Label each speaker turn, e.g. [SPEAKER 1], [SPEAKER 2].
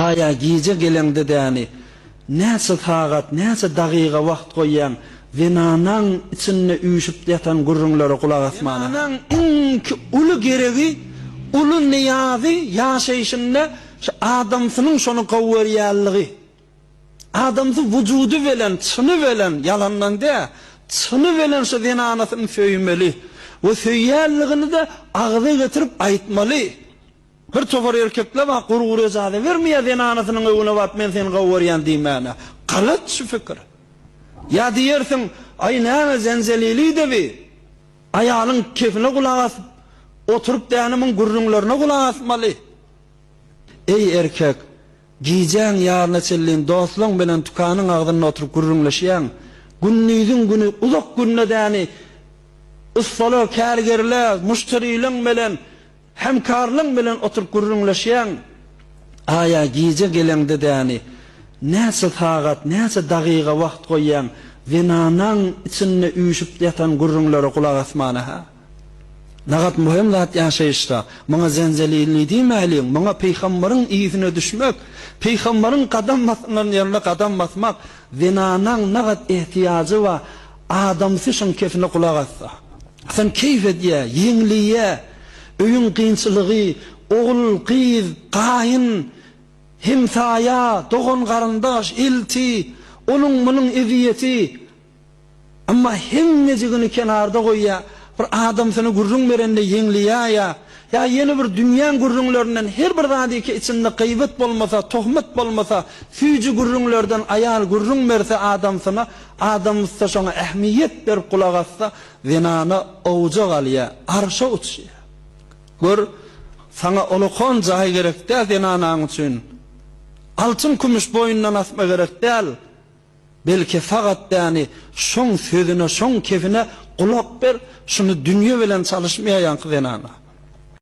[SPEAKER 1] aya gece gelende de yani näçe tagat, näçe dagiga wagt goýan zenanan içinde üýüşüp ýatan gurrunlara kulak asmana. Zenanan inki uly geregi, uly niýazy ýaşaýşynda şu adamsynyň şonu gowurýanlygy. Adamsy wujudy bilen, çyny bilen yalandan de, çyny bilen şu zenanasyny söýmeli. O söýýänligini de agzy getirip aýtmaly. Bir tofar erkekler bak gurguru zade vermeýär zenanasynyň öwüne bap men seni gowurýan diýmäne. Galat şu fikir. Ya diýersiň, ay näme zenzelili debi. Aýalyň kefine kulak asyp, oturup dänimin gurrunlaryna kulak asmaly. Ey erkek, giýjäň ýaryna çellin dostlaryň bilen tukanyň agdyna oturup gurrunlaşýan, günnüýüň güni uzak günne däni ustalar, kärgerler, müşterileň bilen hemkarlyň bilen oturup gurrunlaşýan, aya giýje gelende däni näçe tagat, näçe dagiga wagt goýan zenanan içinde üýüşüp ýatan gurrunlara kulak asmana ha. Nagat muhim zat ýaşaýyşda, maňa zenzelili diýmäli, maňa peýgamberin iýsine düşmek, peýgamberin kadam basmagyň ýerine kadam basmak, zenanan nagat ihtiýaجy we adamsy şoň kefine kulak assa. Sen keyf edýä, ýeňliýä, öýün kynçylygy, ogul, gyz, gaýyn, hemsaya, dogan garyndaş, elti, onuň munyň eziýeti. Amma hemmejigini kenarda goýýa, bir adam seni gurrun berende ýeňliýä, ya ýene bir dünýä gurrunlarından her bir zady ki içinde gıybet bolmasa, tohmat bolmasa, süýji gurrunlardan aýal gurrun berse adamsyna, adamsa şoňa ähmiýet berip kulak assa, zenana owja galýa, arşa uçýar. Gör, sana olukon jahy gerek däl zenanaň üçin. Altın kumuş boyundan asma gerek däl. Belki fakat yani şoň sözüne, şoň kefine kulak ber, şunu dünýä bilen çalışmaýan zenana.